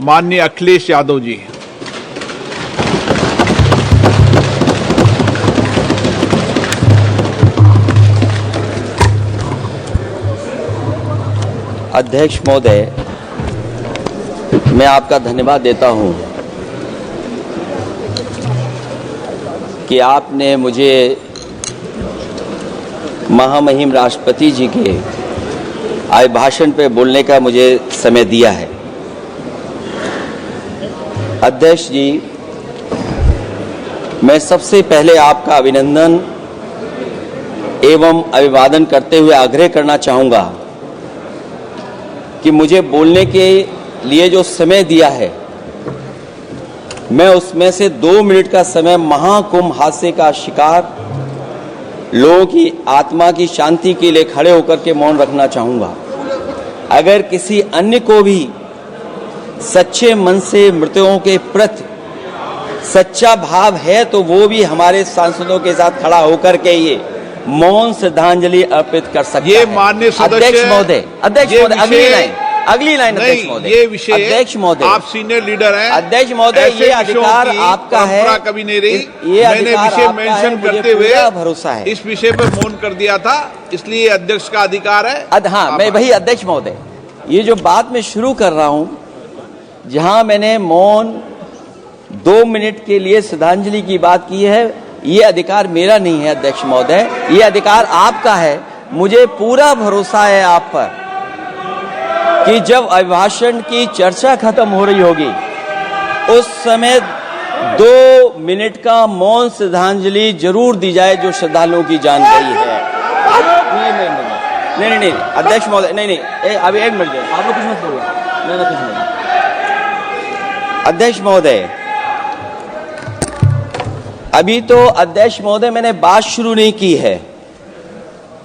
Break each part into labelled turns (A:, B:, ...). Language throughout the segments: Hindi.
A: माननीय अखिलेश यादव जी।
B: अध्यक्ष महोदय, मैं आपका धन्यवाद देता हूं कि आपने मुझे महामहिम राष्ट्रपति जी के अभिभाषण पे बोलने का मुझे समय दिया है। अध्यक्ष जी, मैं सबसे पहले आपका अभिनंदन एवं अभिवादन करते हुए आग्रह करना चाहूँगा कि मुझे बोलने के लिए जो समय दिया है, मैं उसमें से 2 मिनट का समय महाकुंभ हादसे का शिकार लोगों की आत्मा की शांति के लिए खड़े होकर के मौन रखना चाहूँगा। अगर किसी अन्य को भी सच्चे मन से मृतकों के प्रति सच्चा भाव है तो वो भी हमारे सांसदों के साथ खड़ा होकर के ये मौन श्रद्धांजलि अर्पित कर सकता है।
A: ये माननीय सदस्य
B: अध्यक्ष महोदय, अगली लाइन अध्यक्ष महोदय,
A: ये विषय
B: अध्यक्ष महोदय,
A: आप सीनियर लीडर हैं।
B: अध्यक्ष महोदय, ये अधिकार आपका है,
A: कभी नहीं रही।
B: ये
A: मैंने विषय मेंशन करते हुए
B: भरोसा है
A: इस विषय पर मौन कर दिया था, इसलिए अध्यक्ष का अधिकार है।
B: हाँ, मैं वही अध्यक्ष महोदय, ये जो बात मैं शुरू कर रहा हूं, जहां मैंने मौन 2 मिनट के लिए श्रद्धांजलि की बात की है, ये अधिकार मेरा नहीं है अध्यक्ष महोदय, ये अधिकार आपका है। मुझे पूरा भरोसा है आप पर कि जब अभिभाषण की चर्चा खत्म हो रही होगी उस समय 2 मिनट का मौन श्रद्धांजलि जरूर दी जाए जो श्रद्धालुओं की जान गई है। नहीं अध्यक्ष महोदय, नहीं अभी 1 मिनट आप लोग कुछ मत बोलो, कुछ नहीं। अध्यक्ष महोदय, अभी तो अध्यक्ष महोदय मैंने बात शुरू नहीं की है,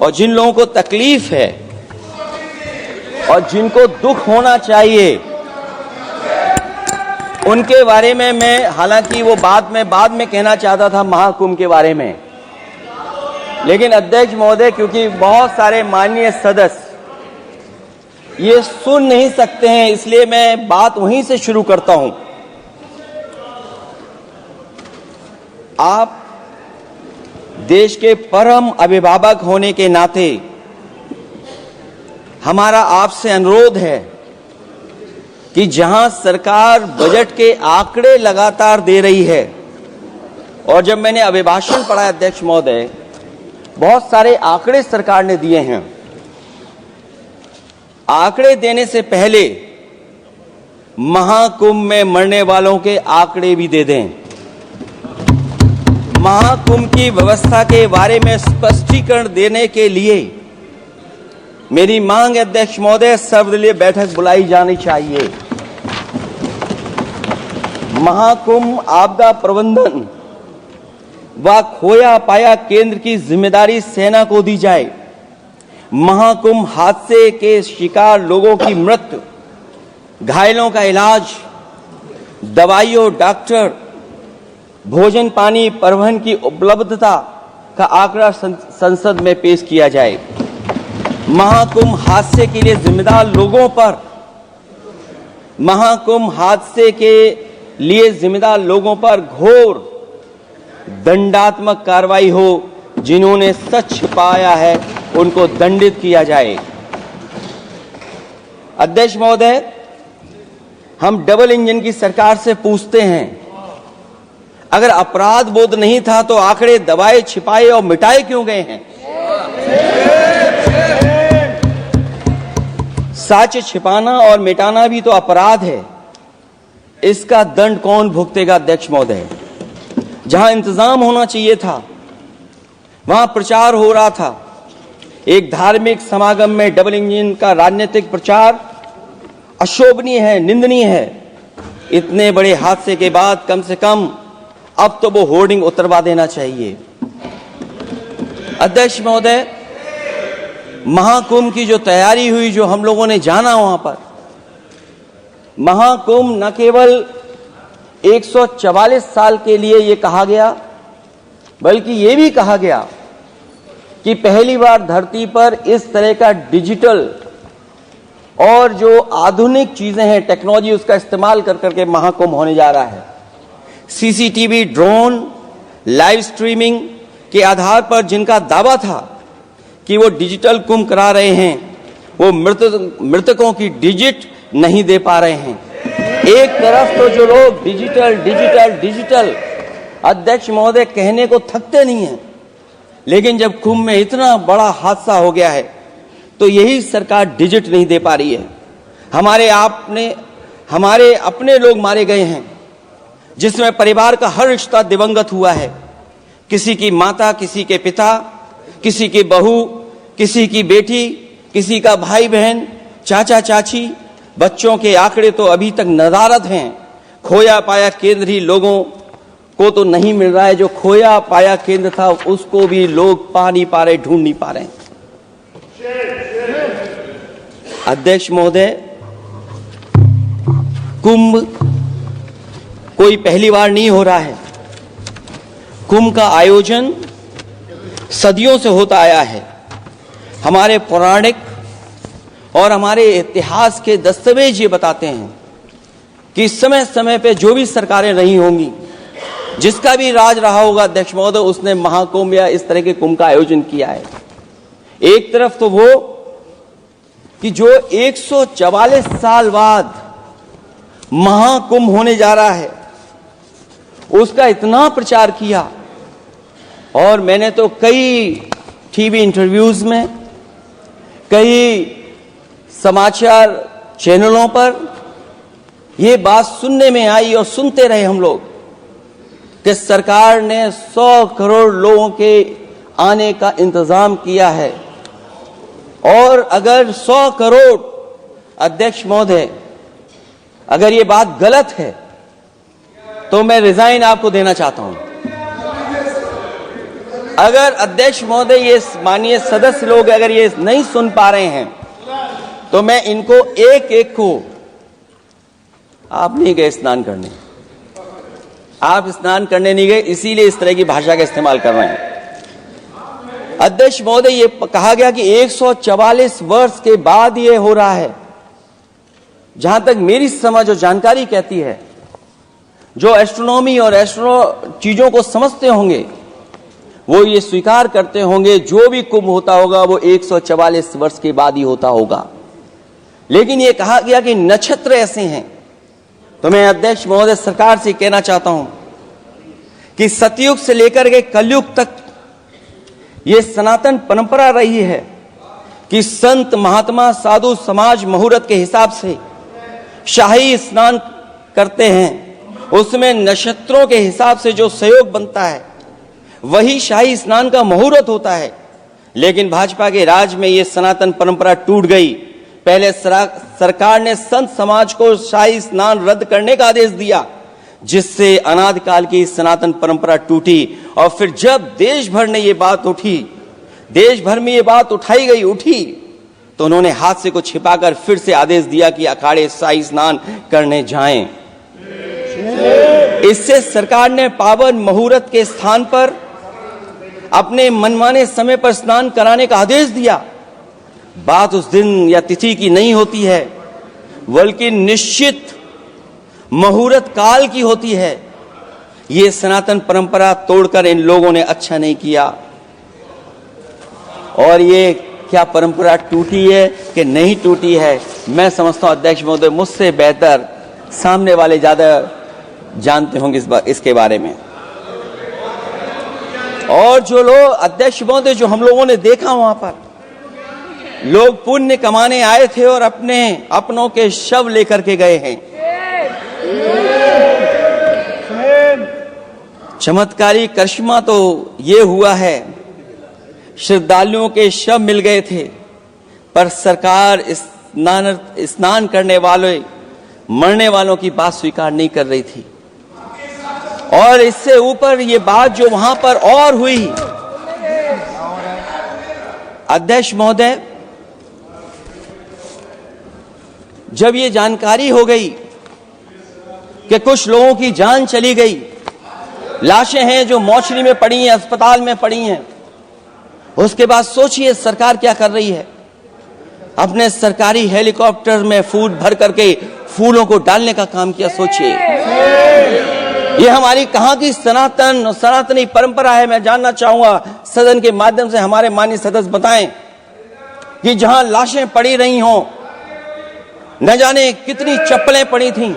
B: और जिन लोगों को तकलीफ है और जिनको दुख होना चाहिए उनके बारे में मैं, हालांकि वो बात मैं बाद में कहना चाहता था महाकुंभ के बारे में, लेकिन अध्यक्ष महोदय क्योंकि बहुत सारे माननीय सदस्य ये सुन नहीं सकते हैं, इसलिए मैं बात वहीं से शुरू करता हूं। आप देश के परम अभिभावक होने के नाते हमारा आपसे अनुरोध है कि जहां सरकार बजट के आंकड़े लगातार दे रही है, और जब मैंने अभिभाषण पढ़ा अध्यक्ष महोदय, बहुत सारे आंकड़े सरकार ने दिए हैं। आंकड़े देने से पहले महाकुंभ में मरने वालों के आंकड़े भी दे दें। महाकुंभ की व्यवस्था के बारे में स्पष्टीकरण देने के लिए मेरी मांग अध्यक्ष महोदय, सर्वदलीय बैठक बुलाई जानी चाहिए। महाकुंभ आपदा प्रबंधन व खोया पाया केंद्र की जिम्मेदारी सेना को दी जाए। महाकुंभ हादसे के शिकार लोगों की मृत्यु, घायलों का इलाज, दवाइयों, डॉक्टर, भोजन पानी, परिवहन की उपलब्धता का आंकड़ा संसद में पेश किया जाए। महाकुंभ हादसे के लिए जिम्मेदार लोगों पर, महाकुंभ हादसे के लिए जिम्मेदार लोगों पर घोर दंडात्मक कार्रवाई हो। जिन्होंने सच छिपाया है उनको दंडित किया जाए। अध्यक्ष महोदय, हम डबल इंजन की सरकार से पूछते हैं, अगर अपराध बोध नहीं था तो आंकड़े दबाए, छिपाए और मिटाए क्यों गए हैं? सच छिपाना और मिटाना भी तो अपराध है। इसका दंड कौन भुगतेगा अध्यक्ष महोदय? जहां इंतजाम होना चाहिए था वहां प्रचार हो रहा था। एक धार्मिक समागम में डबल इंजन का राजनीतिक प्रचार अशोभनीय है, निंदनीय है। इतने बड़े हादसे के बाद कम से कम अब तो वो होर्डिंग उतरवा देना चाहिए। अध्यक्ष महोदय, महाकुंभ की जो तैयारी हुई, जो हम लोगों ने जाना वहां पर, महाकुंभ न केवल 144 साल के लिए ये कहा गया, बल्कि ये भी कहा गया कि पहली बार धरती पर इस तरह का डिजिटल और जो आधुनिक चीजें हैं, टेक्नोलॉजी, उसका इस्तेमाल कर करके महाकुंभ होने जा रहा है। सीसीटीवी, ड्रोन, लाइव स्ट्रीमिंग के आधार पर जिनका दावा था कि वो डिजिटल कुंभ करा रहे हैं, वो मृतकों की डिजिट नहीं दे पा रहे हैं। एक तरफ तो जो लोग डिजिटल डिजिटल डिजिटल अध्यक्ष महोदय कहने को थकते नहीं हैं, लेकिन जब कुंभ में इतना बड़ा हादसा हो गया है तो यही सरकार डिजिट नहीं दे पा रही है। हमारे अपने लोग मारे गए हैं, जिसमें परिवार का हर रिश्ता दिवंगत हुआ है। किसी की माता, किसी के पिता, किसी की बहू, किसी की बेटी, किसी का भाई बहन, चाचा चाची। बच्चों के आंकड़े तो अभी तक नदारद हैं। खोया पाया केंद्र ही लोगों को तो नहीं मिल रहा है, जो खोया पाया केंद्र था उसको भी लोग पा नहीं पा रहे, ढूंढ नहीं पा रहे। अध्यक्ष महोदय, कुंभ कोई पहली बार नहीं हो रहा है। कुंभ का आयोजन सदियों से होता आया है। हमारे पौराणिक और हमारे इतिहास के दस्तावेज ये बताते हैं कि समय समय पे जो भी सरकारें रही होंगी, जिसका भी राज रहा होगा अध्यक्ष महोदय, उसने महाकुंभ या इस तरह के कुंभ का आयोजन किया है। एक तरफ तो वो कि जो 144 साल बाद महाकुंभ होने जा रहा है, उसका इतना प्रचार किया, और मैंने तो कई टीवी इंटरव्यूज में, कई समाचार चैनलों पर यह बात सुनने में आई और सुनते रहे हम लोग कि सरकार ने 100 करोड़ लोगों के आने का इंतजाम किया है। और अगर 100 करोड़, अध्यक्ष महोदय, अगर ये बात गलत है तो मैं रिजाइन आपको देना चाहता हूं। अगर अध्यक्ष महोदय, ये माननीय सदस्य लोग अगर ये नहीं सुन पा रहे हैं तो मैं इनको एक एक को, आप नहीं गए स्नान करने, आप स्नान करने नहीं गए, इसीलिए इस तरह की भाषा का इस्तेमाल कर रहे हैं। अध्यक्ष महोदय, ये कहा गया कि 144 वर्ष के बाद ये हो रहा है। जहां तक मेरी समझ और जानकारी कहती है, जो एस्ट्रोनॉमी और एस्ट्रो चीजों को समझते होंगे वो ये स्वीकार करते होंगे, जो भी कुंभ होता होगा वो 144 वर्ष के बाद ही होता होगा। लेकिन ये कहा गया कि नक्षत्र ऐसे हैं, तो मैं अध्यक्ष महोदय सरकार से कहना चाहता हूं कि सतयुग से लेकर के कलयुग तक ये सनातन परंपरा रही है कि संत महात्मा साधु समाज मुहूर्त के हिसाब से शाही स्नान करते हैं। उसमें नक्षत्रों के हिसाब से जो सहयोग बनता है वही शाही स्नान का मुहूर्त होता है। लेकिन भाजपा के राज में ये सनातन परंपरा टूट गई। पहले सरकार ने संत समाज को शाही स्नान रद्द करने का आदेश दिया, जिससे अनादिकाल की सनातन परंपरा टूटी। और फिर जब देश भर ने ये बात उठी, देश भर में ये बात उठाई गई उठी, तो उन्होंने हाथ से को छिपाकर फिर से आदेश दिया कि अखाड़े शाही स्नान करने जाएं। इससे सरकार ने पावन मुहूर्त के स्थान पर अपने मनमाने समय पर स्नान कराने का आदेश दिया। बात उस दिन या तिथि की नहीं होती है, बल्कि निश्चित मुहूर्त काल की होती है। ये सनातन परंपरा तोड़कर इन लोगों ने अच्छा नहीं किया। और ये क्या परंपरा टूटी है कि नहीं टूटी है, मैं समझता हूं अध्यक्ष महोदय मुझसे बेहतर सामने वाले ज्यादा जानते होंगे इसके बारे में। और जो लोग अध्यक्ष महोदय, जो हम लोगों ने देखा वहां पर लोग पुण्य कमाने आए थे और अपनों के शव लेकर के गए हैं। चमत्कारी करिश्मा तो ये हुआ है, श्रद्धालुओं के शव मिल गए थे, पर सरकार स्नान करने वाले मरने वालों की बात स्वीकार नहीं कर रही थी। और इससे ऊपर ये बात जो वहां पर और हुई, अध्यक्ष महोदय, जब ये जानकारी हो गई कि कुछ लोगों की जान चली गई, लाशें हैं जो मोर्चरी में पड़ी हैं, अस्पताल में पड़ी हैं, उसके बाद सोचिए सरकार क्या कर रही है। अपने सरकारी हेलीकॉप्टर में फूड भर करके फूलों को डालने का काम किया। सोचिए, ये हमारी कहां की सनातनी परंपरा है। मैं जानना चाहूंगा सदन के माध्यम से हमारे माननीय सदस्य बताएं कि जहां लाशें पड़ी रही हों, न जाने कितनी चप्पलें पड़ी थीं,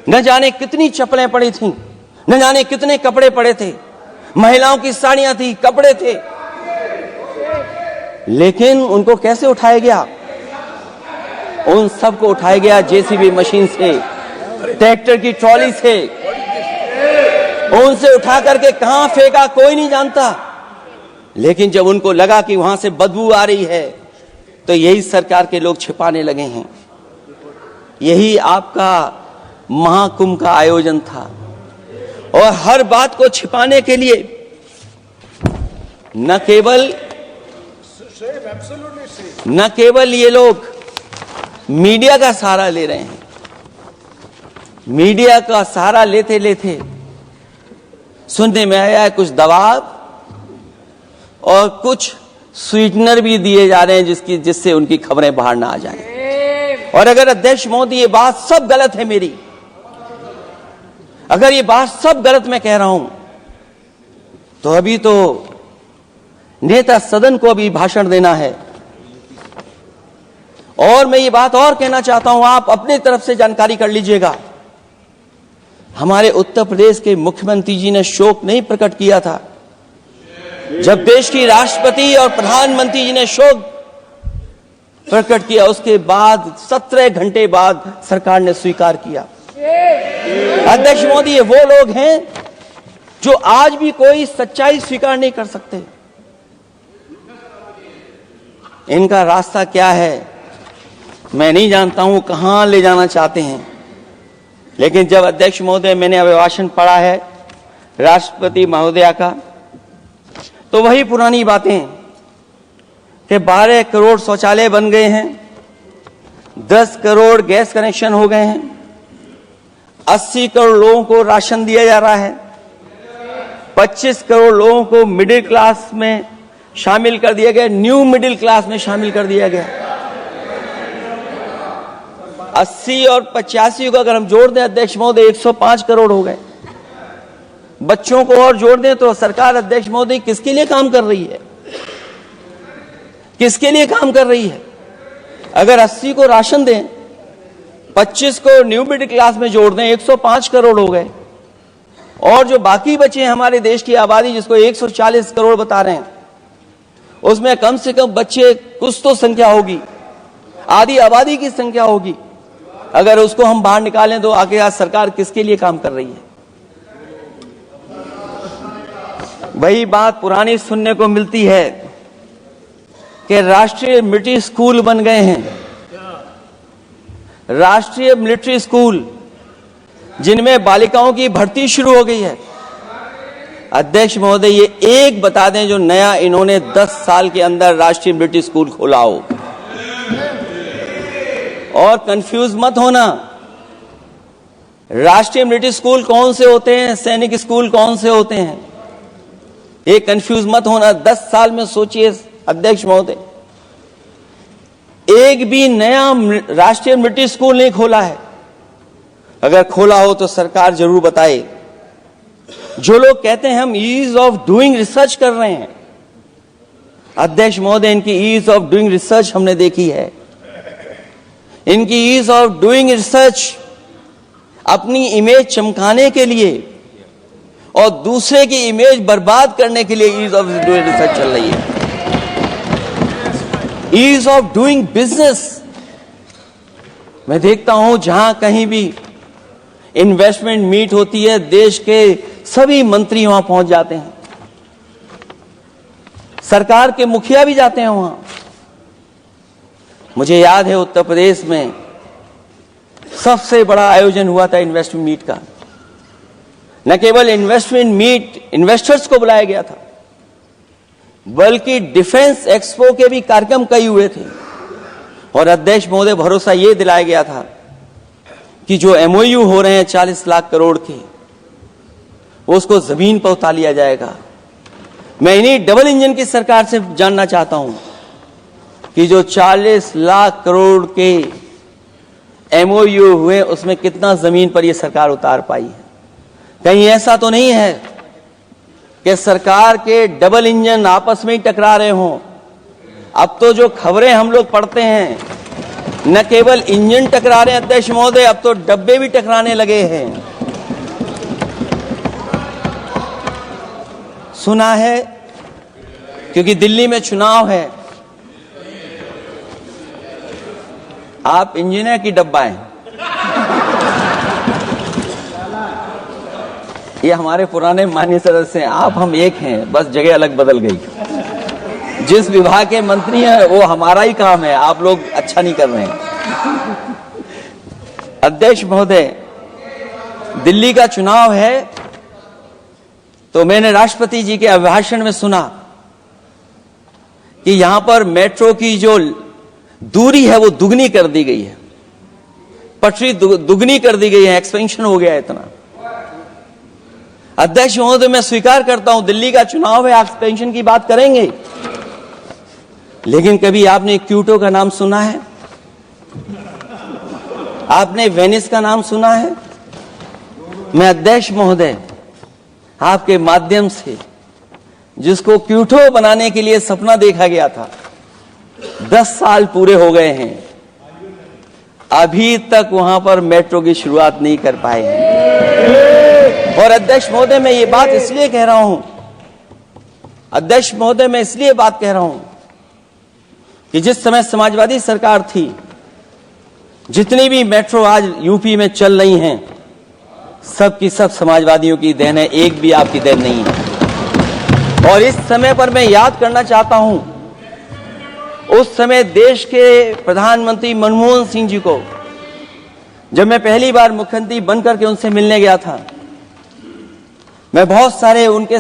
B: न जाने कितनी चप्पलें पड़ी थीं, न जाने कितने कपड़े पड़े थे, महिलाओं की साड़ियां थी, कपड़े थे, लेकिन उनको कैसे उठाया गया? उन सबको उठाया गया जेसीबी मशीन से, ट्रैक्टर की ट्रॉली से। उनसे उठा करके कहां फेंका कोई नहीं जानता, लेकिन जब उनको लगा कि वहां से बदबू आ रही है तो यही सरकार के लोग छिपाने लगे हैं। यही आपका महाकुंभ का आयोजन था, और हर बात को छिपाने के लिए न केवल ये लोग मीडिया का सहारा ले रहे हैं, मीडिया का सहारा लेते लेते सुनने में आया है कुछ दबाव और कुछ स्वीटनर भी दिए जा रहे हैं जिससे उनकी खबरें बाहर ना आ जाएं। और अगर अध्यक्ष मोदी ये बात सब गलत है मेरी, अगर ये बात सब गलत मैं कह रहा हूं, तो अभी तो नेता सदन को अभी भाषण देना है। और मैं ये बात और कहना चाहता हूं, आप अपनी तरफ से जानकारी कर लीजिएगा। हमारे उत्तर प्रदेश के मुख्यमंत्री जी ने शोक नहीं प्रकट किया था। जब देश की राष्ट्रपति और प्रधानमंत्री जी ने शोक प्रकट किया, उसके बाद 17 घंटे बाद सरकार ने स्वीकार किया। अध्यक्ष मोदी, ये वो लोग हैं जो आज भी कोई सच्चाई स्वीकार नहीं कर सकते। इनका रास्ता क्या है मैं नहीं जानता हूं, कहां ले जाना चाहते हैं। लेकिन जब अध्यक्ष महोदय मैंने अभिभाषण पढ़ा है राष्ट्रपति महोदया का, तो वही पुरानी बातें कि 12 करोड़ शौचालय बन गए हैं, 10 करोड़ गैस कनेक्शन हो गए हैं, 80 करोड़ लोगों को राशन दिया जा रहा है, 25 करोड़ लोगों को मिडिल क्लास में शामिल कर दिया गया, न्यू मिडिल क्लास में शामिल कर दिया गया। 80 और 85 को अगर हम जोड़ दें अध्यक्ष महोदय 105 करोड़ हो गए। बच्चों को और जोड़ दें तो सरकार अध्यक्ष महोदय किसके लिए काम कर रही है? किसके लिए काम कर रही है? अगर 80 को राशन दें, 25 को न्यू मिडिल क्लास में जोड़ दें, 105 करोड़ हो गए। और जो बाकी बचे हैं हमारे देश की आबादी, जिसको 140 करोड़ बता रहे हैं, उसमें कम से कम बच्चे कुछ तो संख्या होगी, आधी आबादी की संख्या होगी। अगर उसको हम बाहर निकालें तो आगे आज सरकार किसके लिए काम कर रही है? वही बात पुरानी सुनने को मिलती है कि राष्ट्रीय मिलिट्री स्कूल बन गए हैं, राष्ट्रीय मिलिट्री स्कूल जिनमें बालिकाओं की भर्ती शुरू हो गई है। अध्यक्ष महोदय, ये एक बता दें जो नया इन्होंने 10 साल के अंदर राष्ट्रीय मिलिट्री स्कूल खोला हो। और कंफ्यूज मत होना, राष्ट्रीय मिलिट्री स्कूल कौन से होते हैं, सैनिक स्कूल कौन से होते हैं, ये कंफ्यूज मत होना। 10 साल में सोचिए अध्यक्ष महोदय, एक भी नया राष्ट्रीय मिलिट्री स्कूल नहीं खोला है। अगर खोला हो तो सरकार जरूर बताए। जो लोग कहते हैं हम ईज ऑफ डूइंग रिसर्च कर रहे हैं, अध्यक्ष महोदय इनकी ईज ऑफ डूइंग रिसर्च हमने देखी है। इनकी ईज ऑफ डूइंग रिसर्च अपनी इमेज चमकाने के लिए और दूसरे की इमेज बर्बाद करने के लिए ईज ऑफ डूइंग रिसर्च चल रही है। ईज ऑफ डूइंग बिजनेस, मैं देखता हूं जहां कहीं भी इन्वेस्टमेंट मीट होती है, देश के सभी मंत्री वहां पहुंच जाते हैं, सरकार के मुखिया भी जाते हैं वहां। मुझे याद है उत्तर प्रदेश में सबसे बड़ा आयोजन हुआ था इन्वेस्टमेंट मीट का। न केवल इन्वेस्टमेंट मीट इन्वेस्टर्स को बुलाया गया था, बल्कि डिफेंस एक्सपो के भी कार्यक्रम कई हुए थे। और अध्यक्ष महोदय भरोसा यह दिलाया गया था कि जो एमओयू हो रहे हैं 40 लाख करोड़ के, उसको जमीन पर उतार लिया जाएगा। मैं इन्हीं डबल इंजन की सरकार से जानना चाहता हूं कि जो 40 लाख करोड़ के MOU हुए उसमें कितना जमीन पर ये सरकार उतार पाई है। कहीं ऐसा तो नहीं है कि सरकार के डबल इंजन आपस में ही टकरा रहे हों। अब तो जो खबरें हम लोग पढ़ते हैं, न केवल इंजन टकरा रहे हैं अध्यक्ष महोदय, अब तो डब्बे भी टकराने लगे हैं। सुना है क्योंकि दिल्ली में चुनाव है, आप इंजीनियर की डब्बा हैं। ये हमारे पुराने माननीय सदस्य हैं, आप हम एक हैं, बस जगह अलग बदल गई। जिस विभाग के मंत्री हैं वो हमारा ही काम है, आप लोग अच्छा नहीं कर रहे हैं। अध्यक्ष महोदय, दिल्ली का चुनाव है तो मैंने राष्ट्रपति जी के अभिभाषण में सुना कि यहां पर मेट्रो की जो दूरी है वो दुगनी कर दी गई है, पटरी दुगनी कर दी गई है, एक्सपेंशन हो गया है इतना। अध्यक्ष महोदय, मैं स्वीकार करता हूं दिल्ली का चुनाव है, एक्सपेंशन की बात करेंगे, लेकिन कभी आपने क्यूटो का नाम सुना है? आपने वेनिस का नाम सुना है? मैं अध्यक्ष महोदय आपके माध्यम से, जिसको क्यूटो बनाने के लिए सपना देखा गया था, 10 साल पूरे हो गए हैं, अभी तक वहां पर मेट्रो की शुरुआत नहीं कर पाए हैं। और अध्यक्ष महोदय, मैं ये बात इसलिए कह रहा हूं, अध्यक्ष महोदय मैं इसलिए बात कह रहा हूं कि जिस समय समाजवादी सरकार थी, जितनी भी मेट्रो आज यूपी में चल रही हैं, सब की सब समाजवादियों की देन है, एक भी आपकी देन नहीं है। और इस समय पर मैं याद करना चाहता हूं, उस समय देश के प्रधानमंत्री मनमोहन सिंह जी को जब मैं पहली बार मुख्यमंत्री बनकर के उनसे मिलने गया था, मैं बहुत सारे उनके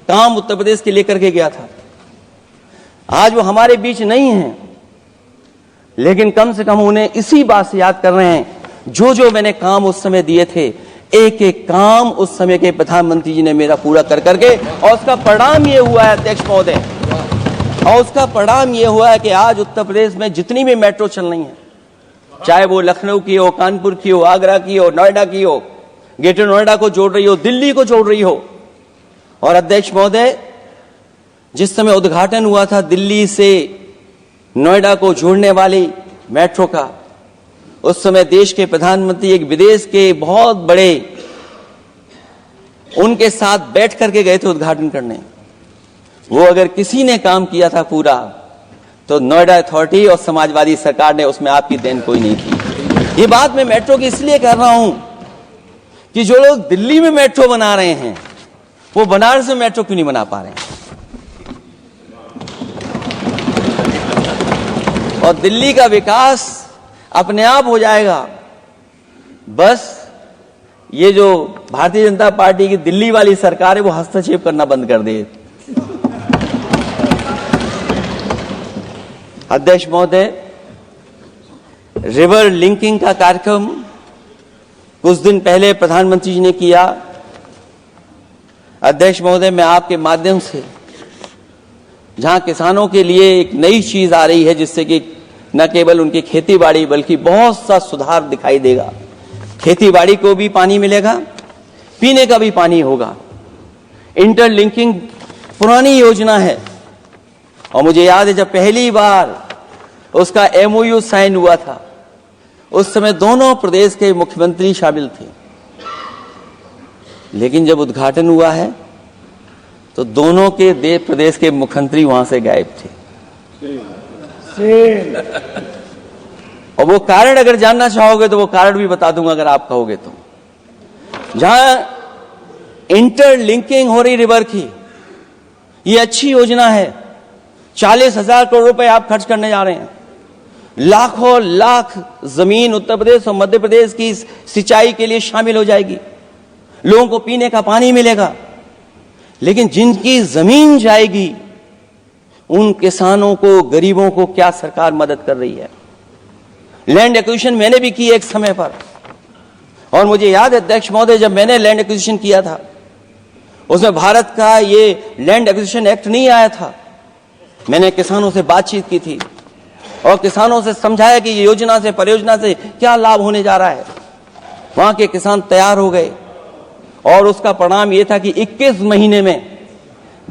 B: काम उत्तर प्रदेश के लेकर के गया था। आज वो हमारे बीच नहीं हैं, लेकिन कम से कम उन्हें इसी बात से याद कर रहे हैं, जो जो मैंने काम उस समय दिए थे, एक एक काम उस समय के प्रधानमंत्री जी ने मेरा पूरा कर करके, और उसका परिणाम ये हुआ है अध्यक्ष महोदय, और उसका परिणाम ये हुआ है कि आज उत्तर प्रदेश में जितनी भी मेट्रो चल रही है, चाहे वो लखनऊ की हो, कानपुर की हो, आगरा की हो, नोएडा की हो, ग्रेटर नोएडा को जोड़ रही हो, दिल्ली को जोड़ रही हो। और अध्यक्ष महोदय, जिस समय उद्घाटन हुआ था दिल्ली से नोएडा को जोड़ने वाली मेट्रो का, उस समय देश के प्रधानमंत्री एक विदेश के बहुत बड़े उनके साथ बैठ करके गए थे उद्घाटन करने। वो अगर किसी ने काम किया था पूरा, तो नोएडा अथॉरिटी और समाजवादी सरकार ने, उसमें आपकी देन कोई नहीं थी। ये बात मैं मेट्रो की इसलिए कर रहा हूं कि जो लोग दिल्ली में मेट्रो बना रहे हैं, वो बनारस में मेट्रो क्यों नहीं बना पा रहे हैं? और दिल्ली का विकास अपने आप हो जाएगा, बस ये जो भारतीय जनता पार्टी की दिल्ली वाली सरकार है वो हस्तक्षेप करना बंद कर दे। अध्यक्ष महोदय, रिवर लिंकिंग का कार्यक्रम कुछ दिन पहले प्रधानमंत्री जी ने किया। अध्यक्ष महोदय, मैं आपके माध्यम से, जहां किसानों के लिए एक नई चीज आ रही है, जिससे कि न केवल उनकी खेती बाड़ी बल्कि बहुत सा सुधार दिखाई देगा। खेती बाड़ी को भी पानी मिलेगा, पीने का भी पानी होगा। इंटरलिंकिंग पुरानी योजना है, और मुझे याद है जब पहली बार उसका MOU साइन हुआ था, उस समय दोनों प्रदेश के मुख्यमंत्री शामिल थे, लेकिन जब उद्घाटन हुआ है तो दोनों के प्रदेश के मुख्यमंत्री वहां से गायब थे। और वो कारण अगर जानना चाहोगे तो वो कारण भी बता दूंगा अगर आप कहोगे तो। जहां इंटरलिंकिंग हो रही रिवर की, ये अच्छी योजना है। 40,000 करोड़ रुपए आप खर्च करने जा रहे हैं। लाखों लाख जमीन उत्तर प्रदेश और मध्य प्रदेश की सिंचाई के लिए शामिल हो जाएगी, लोगों को पीने का पानी मिलेगा। लेकिन जिनकी जमीन जाएगी, उन किसानों को, गरीबों को क्या सरकार मदद कर रही है? लैंड एक्विजिशन मैंने भी की एक समय पर, और मुझे याद है अध्यक्ष महोदय, जब मैंने लैंड एक्विजिशन किया था, उसमें भारत का ये लैंड एक्विजिशन एक्ट नहीं आया था। मैंने किसानों से बातचीत की थी, और किसानों से समझाया कि ये योजना से, परियोजना से क्या लाभ होने जा रहा है। वहां के किसान तैयार हो गए और उसका परिणाम यह था कि 21 महीने में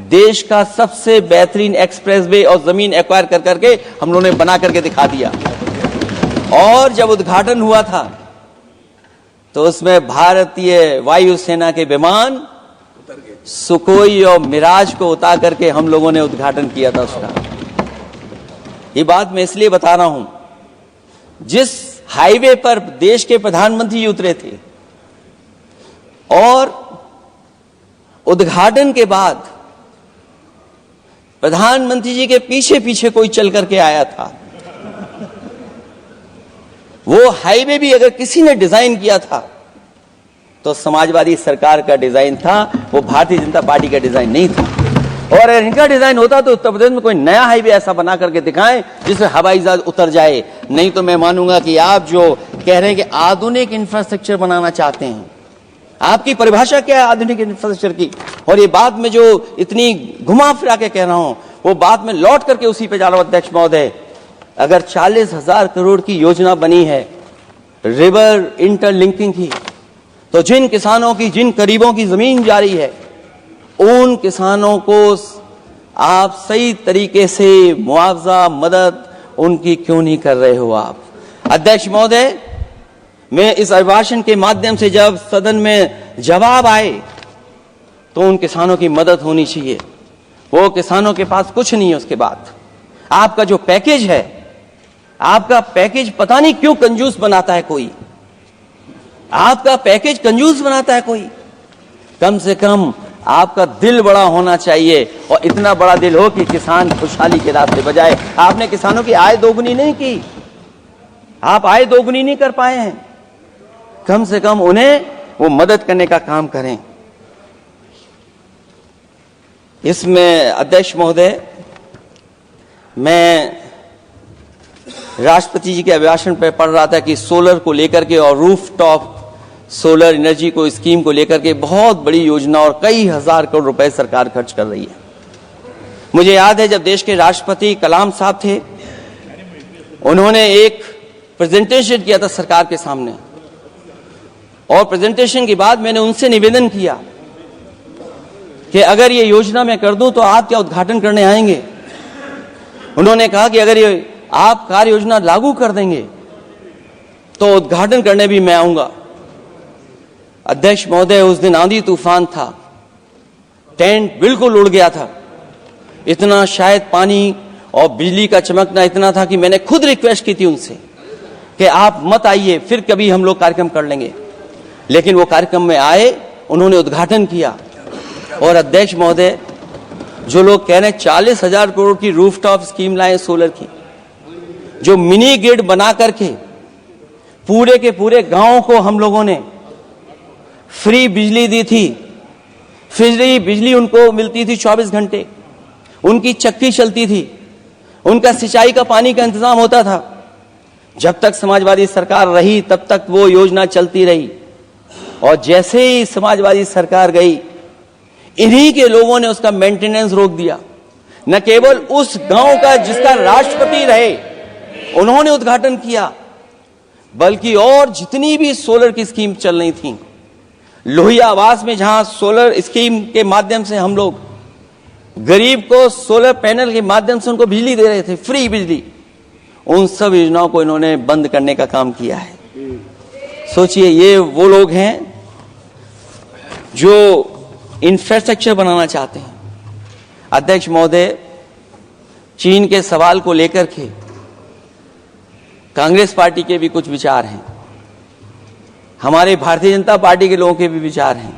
B: देश का सबसे बेहतरीन एक्सप्रेसवे और जमीन एक्वायर कर करके हम लोगों ने बना करके दिखा दिया। और जब उद्घाटन हुआ था तो उसमें भारतीय वायुसेना के विमान सुखोई और मिराज को उतार करके हम लोगों ने उद्घाटन किया था उसका। ये बात मैं इसलिए बता रहा हूं, जिस हाईवे पर देश के प्रधानमंत्री उतरे थे और उद्घाटन के बाद प्रधानमंत्री जी के पीछे पीछे कोई चल करके आया था, वो हाईवे भी अगर किसी ने डिजाइन किया था तो समाजवादी सरकार का डिजाइन था, वो भारतीय जनता पार्टी का डिजाइन नहीं था। और अगर इनका डिजाइन होता तो उत्तर प्रदेश में कोई नया हाईवे ऐसा बना करके दिखाएं जिससे हवाई जहाज उतर जाए। नहीं तो मैं मानूंगा कि आप जो कह रहे हैं कि आधुनिक इंफ्रास्ट्रक्चर बनाना चाहते हैं, आपकी परिभाषा क्या है आधुनिक इंफ्रास्ट्रक्चर की? और ये बात में जो इतनी घुमा फिरा के कह रहा हूं, वो बात में लौट करके उसी पे जा रहा हूं। अध्यक्ष महोदय, अगर 40,000 करोड़ की योजना बनी है रिवर इंटरलिंकिंग की, तो जिन किसानों की, जिन गरीबों की जमीन जा रही है, उन किसानों को आप सही तरीके से मुआवजा, मदद उनकी क्यों नहीं कर रहे हो आप? अध्यक्ष महोदय, मैं इस अभिभाषण के माध्यम से जब सदन में जवाब आए तो उन किसानों की मदद होनी चाहिए। वो किसानों के पास कुछ नहीं है। उसके बाद आपका जो पैकेज है, आपका पैकेज पता नहीं क्यों कंजूस बनाता है कोई, आपका पैकेज कंजूस बनाता है कोई। कम से कम आपका दिल बड़ा होना चाहिए, और इतना बड़ा दिल हो कि किसान खुशहाली के रास्ते बजाए। आपने किसानों की आय दोगुनी नहीं की, आप आय दोगुनी नहीं कर पाए हैं। कम से कम उन्हें वो मदद करने का काम करें। इसमें अध्यक्ष महोदय, मैं राष्ट्रपति जी के अभिभाषण पर पढ़ रहा था कि सोलर को लेकर के और रूफटॉप सोलर एनर्जी को, स्कीम को लेकर के बहुत बड़ी योजना और कई हजार करोड़ रुपए सरकार खर्च कर रही है। मुझे याद है जब देश के राष्ट्रपति कलाम साहब थे, उन्होंने एक प्रेजेंटेशन किया था सरकार के सामने, और प्रेजेंटेशन के बाद मैंने उनसे निवेदन किया कि अगर ये योजना मैं कर दूं तो आप क्या उद्घाटन करने आएंगे? उन्होंने कहा कि अगर ये आप कार्य योजना लागू कर देंगे तो उद्घाटन करने भी मैं आऊंगा। अध्यक्ष महोदय, उस दिन आंधी तूफान था, टेंट बिल्कुल उड़ गया था, इतना शायद पानी और बिजली का चमकना इतना था कि मैंने खुद रिक्वेस्ट की थी उनसे कि आप मत आइए, फिर कभी हम लोग कार्यक्रम कर लेंगे। लेकिन वो कार्यक्रम में आए, उन्होंने उद्घाटन किया। और अध्यक्ष महोदय, जो लोग कह रहे हैं 40,000 करोड़ की रूफटॉप स्कीम लाए सोलर की, जो मिनी ग्रिड बना करके पूरे के पूरे गांव को हम लोगों ने फ्री बिजली दी थी। फ्री बिजली उनको मिलती थी 24 घंटे, उनकी चक्की चलती थी, उनका सिंचाई का पानी का इंतजाम होता था। जब तक समाजवादी सरकार रही तब तक वो योजना चलती रही, और जैसे ही समाजवादी सरकार गई, इन्हीं के लोगों ने उसका मेंटेनेंस रोक दिया। न केवल उस गांव का जिसका राष्ट्रपति रहे उन्होंने उद्घाटन किया, बल्कि और जितनी भी सोलर की स्कीम चल रही थी, लोहिया आवास में जहां सोलर स्कीम के माध्यम से हम लोग गरीब को सोलर पैनल के माध्यम से उनको बिजली दे रहे थे, फ्री बिजली, उन सब योजनाओं को इन्होंने बंद करने का काम किया है। सोचिए, ये वो लोग हैं जो इंफ्रास्ट्रक्चर बनाना चाहते हैं। अध्यक्ष महोदय, चीन के सवाल को लेकर के कांग्रेस पार्टी के भी कुछ विचार हैं, हमारे भारतीय जनता पार्टी के लोगों के भी विचार हैं।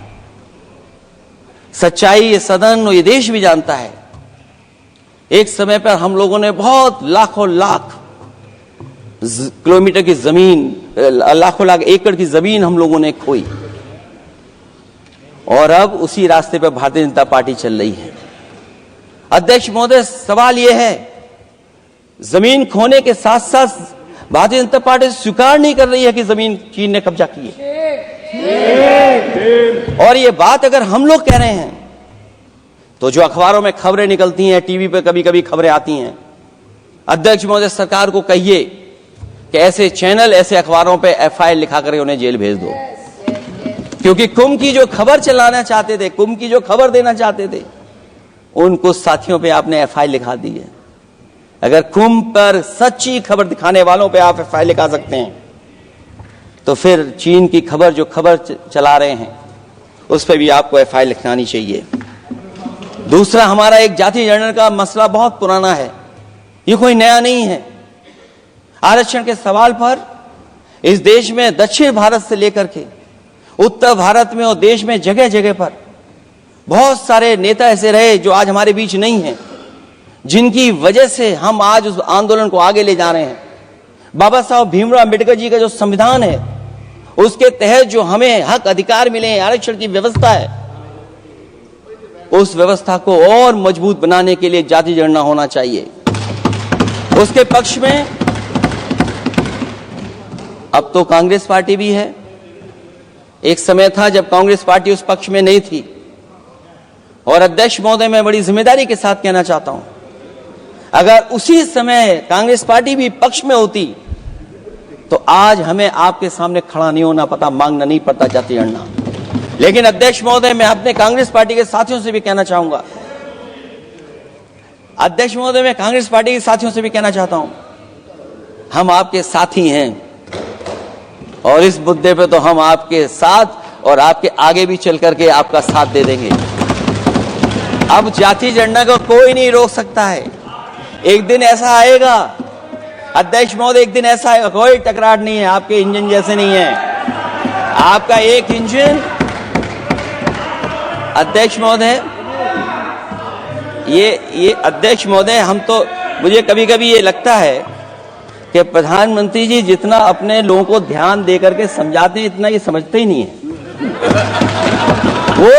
B: सच्चाई ये सदन और ये देश भी जानता है, एक समय पर हम लोगों ने बहुत लाखों लाख किलोमीटर की जमीन, लाखों लाख एकड़ की जमीन हम लोगों ने खोई, और अब उसी रास्ते पर भारतीय जनता पार्टी चल रही है। अध्यक्ष महोदय, सवाल यह है, जमीन खोने के साथ साथ भारतीय जनता पार्टी स्वीकार नहीं कर रही है कि जमीन चीन ने कब्जा की है। और ये बात अगर हम लोग कह रहे हैं तो जो अखबारों में खबरें निकलती हैं, टीवी पे कभी कभी खबरें आती हैं, अध्यक्ष महोदय, सरकार को कहिए कि ऐसे चैनल, ऐसे अखबारों पे एफआईआर लिखा करके उन्हें जेल भेज दो, क्योंकि कुंभ की जो खबर चलाना चाहते थे, कुंभ की जो खबर देना चाहते थे, उन कुछ साथियों पे आपने एफआईआर लिखा दी है। अगर कुंभ पर सच्ची खबर दिखाने वालों पे आप एफआईआर लिखा सकते हैं, तो फिर चीन की खबर, जो खबर चला रहे हैं, उस पर भी आपको एफआईआर लिखानी चाहिए। दूसरा, हमारा एक जाति जनगणना का मसला बहुत पुराना है, ये कोई नया नहीं है। आरक्षण के सवाल पर इस देश में दक्षिण भारत से लेकर के उत्तर भारत में और देश में जगह जगह पर बहुत सारे नेता ऐसे रहे जो आज हमारे बीच नहीं हैं, जिनकी वजह से हम आज उस आंदोलन को आगे ले जा रहे हैं। बाबा साहब भीमराव अम्बेडकर जी का जो संविधान है, उसके तहत जो हमें हक अधिकार मिले हैं, आरक्षण की व्यवस्था है, उस व्यवस्था को और मजबूत बनाने के लिए जाति जनगणना होना चाहिए। उसके पक्ष में अब तो कांग्रेस पार्टी भी है। एक समय था जब कांग्रेस पार्टी उस पक्ष में नहीं थी। और अध्यक्ष महोदय, मैं बड़ी जिम्मेदारी के साथ कहना चाहता हूं, अगर उसी समय कांग्रेस पार्टी भी पक्ष में होती तो आज हमें आपके सामने खड़ा नहीं होना पड़ता, मांगना नहीं पड़ता जाति जनगणना। लेकिन अध्यक्ष महोदय, मैं अपने कांग्रेस पार्टी के साथियों से भी कहना चाहूंगा, अध्यक्ष महोदय, मैं कांग्रेस पार्टी के साथियों से भी कहना चाहता हूं, हम आपके साथी हैं और इस मुद्दे पे तो हम आपके साथ और आपके आगे भी चल करके आपका साथ दे देंगे। अब जाति जनगणना को कोई नहीं रोक सकता है। एक दिन ऐसा आएगा अध्यक्ष महोदय, एक दिन ऐसा आएगा, कोई टकरार नहीं है, आपके इंजन जैसे नहीं है। आपका एक इंजन, अध्यक्ष महोदय, ये अध्यक्ष महोदय, हम तो, मुझे कभी कभी ये लगता है कि प्रधानमंत्री जी जितना अपने लोगों को ध्यान दे करके समझाते हैं, इतना ये समझते ही नहीं है। वो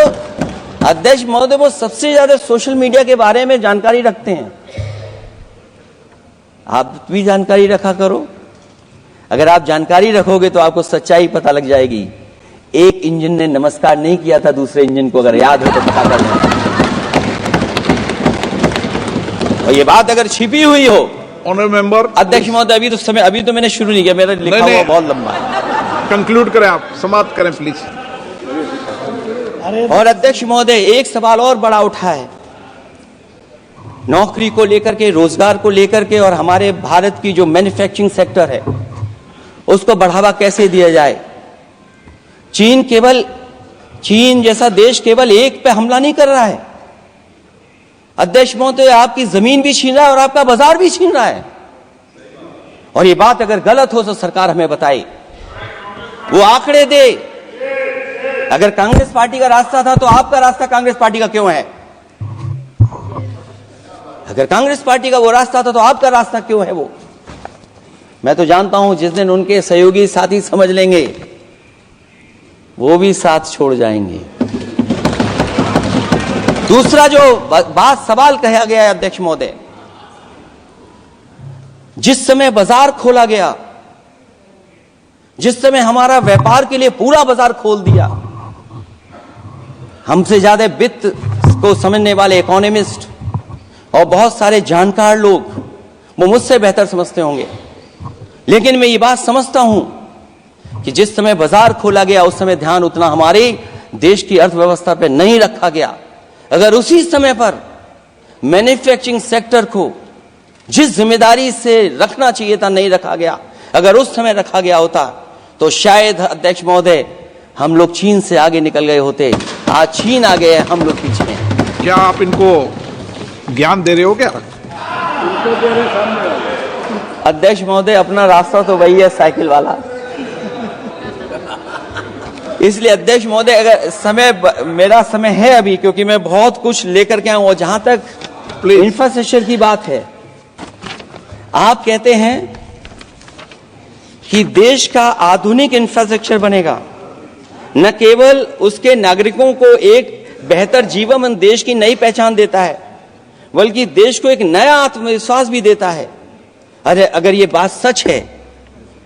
B: अध्यक्ष महोदय, वो सबसे ज्यादा सोशल मीडिया के बारे में जानकारी रखते हैं। आप भी जानकारी रखा करो। अगर आप जानकारी रखोगे तो आपको सच्चाई पता लग जाएगी। एक इंजन ने नमस्कार नहीं किया था दूसरे इंजन को, अगर याद हो तो पता कर लें। और ये बात अगर छिपी हुई हो,
A: ऑनरेबल मेंबर,
B: अध्यक्ष महोदय, अभी तो मैंने शुरू नहीं किया, मेरा लिखा हुआ बहुत लंबा है।
A: कंक्लूड करें, आप समाप्त करें प्लीज।
B: और अध्यक्ष महोदय, एक सवाल और बड़ा उठा है, नौकरी को लेकर के, रोजगार को लेकर के, और हमारे भारत की जो मैन्युफैक्चरिंग सेक्टर है उसको बढ़ावा कैसे दिया जाए। चीन जैसा देश केवल एक पे हमला नहीं कर रहा है अध्यक्ष महोदय, आपकी जमीन भी छीन रहा है और आपका बाजार भी छीन रहा है। और ये बात अगर गलत हो तो सरकार हमें बताए, वो आंकड़े दे। अगर कांग्रेस पार्टी का रास्ता था तो आपका रास्ता कांग्रेस पार्टी का क्यों है? अगर कांग्रेस पार्टी का वो रास्ता था तो आपका रास्ता क्यों है वो? मैं तो जानता हूं जिस दिन उनके सहयोगी साथी समझ लेंगे, वो भी साथ छोड़ जाएंगे। दूसरा जो बात, सवाल कहा गया है अध्यक्ष महोदय, जिस समय बाजार खोला गया, जिस समय हमारा व्यापार के लिए पूरा बाजार खोल दिया, हमसे ज्यादा वित्त को समझने वाले इकोनॉमिस्ट और बहुत सारे जानकार लोग वो मुझसे बेहतर समझते होंगे, लेकिन मैं ये बात समझता हूं कि जिस समय बाजार खोला गया उस समय ध्यान उतना हमारे देश की अर्थव्यवस्था पर नहीं रखा गया। अगर उसी समय पर मैन्युफैक्चरिंग सेक्टर को जिस जिम्मेदारी से रखना चाहिए था नहीं रखा गया, अगर उस समय रखा गया होता तो शायद अध्यक्ष महोदय हम लोग चीन से आगे निकल गए होते। आज चीन आगे है, हम लोग पीछे हैं।
A: क्या आप इनको ज्ञान दे रहे हो क्या?
B: अध्यक्ष महोदय, अपना रास्ता तो वही है, साइकिल वाला। इसलिए अध्यक्ष महोदय, अगर मेरा समय है अभी, क्योंकि मैं बहुत कुछ लेकर के आऊं, और जहां तक इंफ्रास्ट्रक्चर की बात है, आप कहते हैं कि देश का आधुनिक इंफ्रास्ट्रक्चर बनेगा, न केवल उसके नागरिकों को एक बेहतर जीवन, देश की नई पहचान देता है, बल्कि देश को एक नया आत्मविश्वास भी देता है। अरे अगर ये बात सच है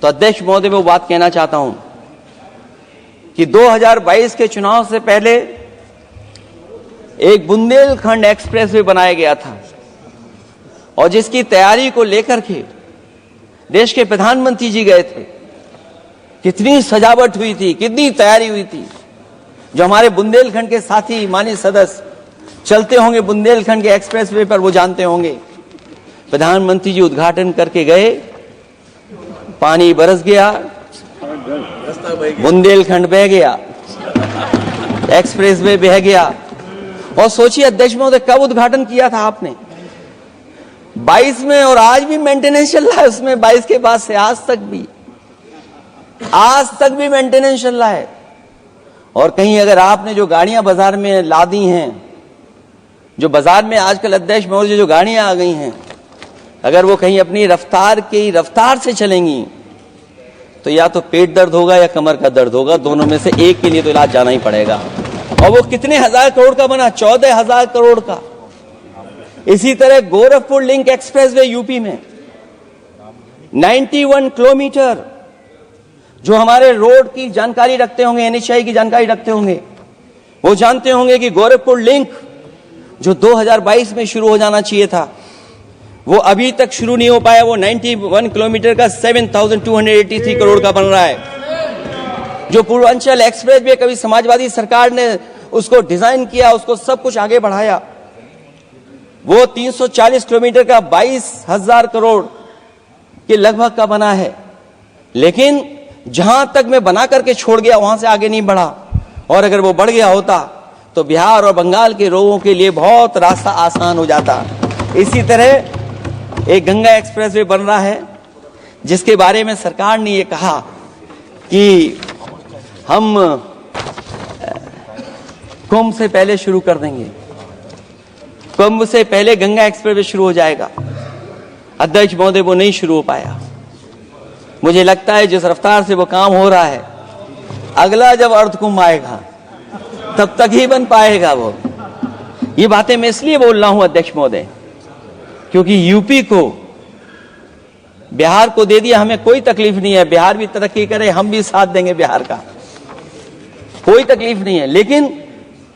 B: तो अध्यक्ष महोदय, मैं वो बात कहना चाहता हूं कि 2022 के चुनाव से पहले एक बुंदेलखंड एक्सप्रेस वे बनाया गया था। और जिसकी तैयारी को लेकर के देश के प्रधानमंत्री जी गए थे, कितनी सजावट हुई थी, कितनी तैयारी हुई थी। जो हमारे बुंदेलखंड के साथी माननीय सदस्य चलते होंगे बुंदेलखंड के एक्सप्रेसवे पर, वो जानते होंगे प्रधानमंत्री जी उद्घाटन करके गए, पानी बरस गया, बुंदेलखंड बह गया, एक्सप्रेसवे बह गया। और सोचिए अध्यक्ष महोदय, कब उद्घाटन किया था आपने? 22 में, और आज भी मेंटेनेंस चल रहा है उसमें। 22 के बाद से आज तक भी मेंटेनेंस चल रहा है। और कहीं अगर आपने जो गाड़ियां बाजार में लादी हैं, जो बाजार में आजकल अध्यक्ष महोदय जो गाड़ियां आ गई हैं, अगर वो कहीं अपनी रफ्तार से चलेंगी तो या तो पेट दर्द होगा या कमर का दर्द होगा, दोनों में से एक के लिए तो इलाज जाना ही पड़ेगा। और वो कितने हजार करोड़ का बना? 14,000 करोड़ का। इसी तरह गोरखपुर लिंक एक्सप्रेसवे यूपी में 91 किलोमीटर, जो हमारे रोड की जानकारी रखते होंगे, एनएचआई की जानकारी रखते होंगे, वो जानते होंगे कि गोरखपुर लिंक जो 2022 में शुरू हो जाना चाहिए था, वो अभी तक शुरू नहीं हो पाया। वो 91 किलोमीटर का 7,283 करोड़ का बन रहा है। जो पूर्वांचल एक्सप्रेसवे, कभी समाजवादी सरकार ने उसको डिजाइन किया, उसको सब कुछ आगे बढ़ाया, वो 340 किलोमीटर का 22,000 करोड़ के लगभग का बना है। लेकिन जहां तक मैं बना करके छोड़ गया वहां से आगे नहीं बढ़ा। और अगर वो बढ़ गया होता तो बिहार और बंगाल के लोगों के लिए बहुत रास्ता आसान हो जाता। इसी तरह एक गंगा एक्सप्रेसवे बन रहा है, जिसके बारे में सरकार ने ये कहा कि हम कुंभ से पहले शुरू कर देंगे, कुंभ से पहले गंगा एक्सप्रेसवे शुरू हो जाएगा। अध्यक्ष महोदय, वो नहीं शुरू हो पाया। मुझे लगता है जिस रफ्तार से वो काम हो रहा है, अगला जब अर्ध कुंभ आएगा तब तक ही बन पाएगा वो। ये बातें मैं इसलिए बोल रहा हूं अध्यक्ष महोदय, क्योंकि यूपी को, बिहार को दे दिया, हमें कोई तकलीफ नहीं है। बिहार भी तरक्की करे, हम भी साथ देंगे बिहार का, कोई तकलीफ नहीं है। लेकिन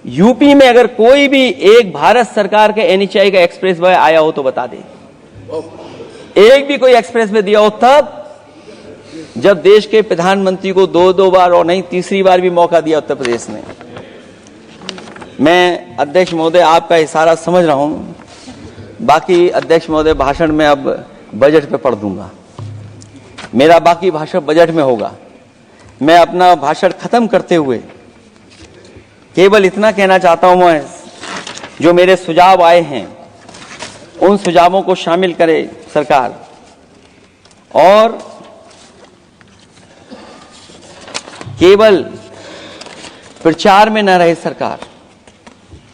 B: यूपी में अगर कोई भी एक भारत सरकार के एनएचआई का एक्सप्रेसवे आया हो तो बता दे। एक भी कोई एक्सप्रेसवे दिया हो तब, जब देश के प्रधानमंत्री को 2 बार और नहीं तीसरी बार भी मौका दिया उत्तर प्रदेश ने। मैं अध्यक्ष महोदय आपका इशारा समझ रहा हूं। बाकी अध्यक्ष महोदय भाषण में अब बजट पे पढ़ दूंगा, मेरा बाकी भाषण बजट में होगा। मैं अपना भाषण खत्म करते हुए केवल इतना कहना चाहता हूं, मैं जो मेरे सुझाव आए हैं उन सुझावों को शामिल करे सरकार, और केवल प्रचार में न रहे सरकार।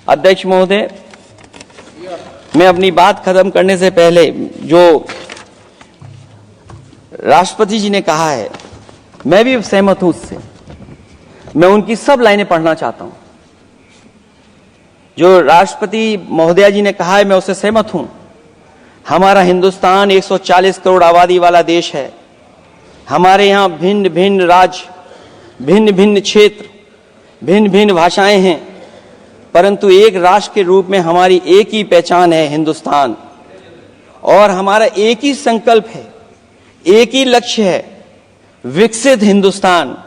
B: अध्यक्ष महोदय, मैं अपनी बात खत्म करने से पहले जो राष्ट्रपति जी ने कहा है, मैं भी सहमत हूं उससे। मैं उनकी सब लाइनें पढ़ना चाहता हूं। जो राष्ट्रपति महोदया जी ने कहा है, मैं उससे सहमत हूं। हमारा हिंदुस्तान 140 करोड़ आबादी वाला देश है। हमारे यहां भिन्न भिन्न राज्य, भिन्न भिन्न क्षेत्र, भिन्न भिन्न भाषाएं हैं, परंतु एक राष्ट्र के रूप में हमारी एक ही पहचान है, हिंदुस्तान। और हमारा एक ही संकल्प है, एक ही लक्ष्य है, विकसित हिंदुस्तान।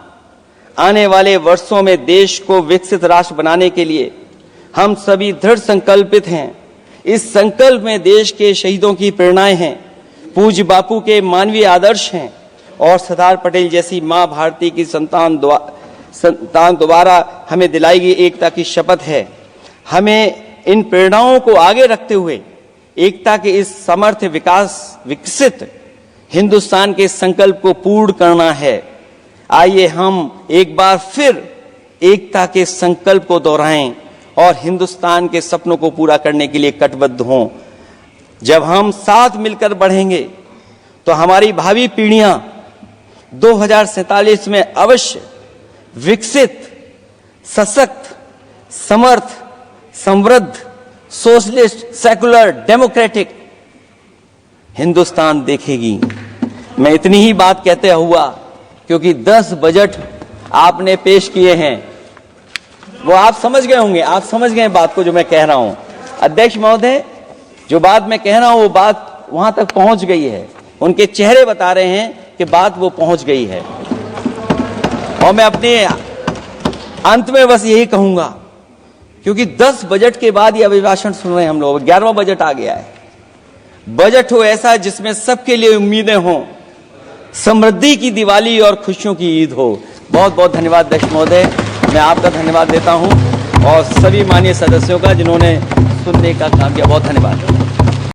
B: आने वाले वर्षों में देश को विकसित राष्ट्र बनाने के लिए हम सभी दृढ़ संकल्पित हैं। इस संकल्प में देश के शहीदों की प्रेरणाएं हैं, पूज्य बापू के मानवीय आदर्श हैं, और सरदार पटेल जैसी मां भारती की संतान द्वारा हमें दिलाई गई एकता की शपथ है। हमें इन प्रेरणाओं को आगे रखते हुए एकता के इस समर्थ विकसित हिंदुस्तान के संकल्प को पूर्ण करना है। आइए हम एक बार फिर एकता के संकल्प को दोहराएं और हिंदुस्तान के सपनों को पूरा करने के लिए कटिबद्ध हों। जब हम साथ मिलकर बढ़ेंगे तो हमारी भावी पीढ़ियां 2047 में अवश्य विकसित, सशक्त, समर्थ, समृद्ध, सोशलिस्ट, सेकुलर, डेमोक्रेटिक हिंदुस्तान देखेगी। मैं इतनी ही बात कहते हुआ, क्योंकि 10 बजट आपने पेश किए हैं, वो आप समझ गए होंगे, आप समझ गए बात को जो मैं कह रहा हूं। अध्यक्ष महोदय, जो बात मैं कह रहा हूं वो बात वहां तक पहुंच गई है, उनके चेहरे बता रहे हैं कि बात वो पहुंच गई है। और मैं अपने अंत में बस यही कहूंगा, क्योंकि 10 बजट के बाद ये अभिभाषण सुन रहे हैं हम लोग, 11वां बजट आ गया है। बजट हो ऐसा जिसमें सबके लिए उम्मीदें हों, समृद्धि की दिवाली और खुशियों की ईद हो। बहुत बहुत धन्यवाद अध्यक्ष महोदय, मैं आपका धन्यवाद देता हूं और सभी माननीय सदस्यों का जिन्होंने सुनने का काम किया, बहुत धन्यवाद।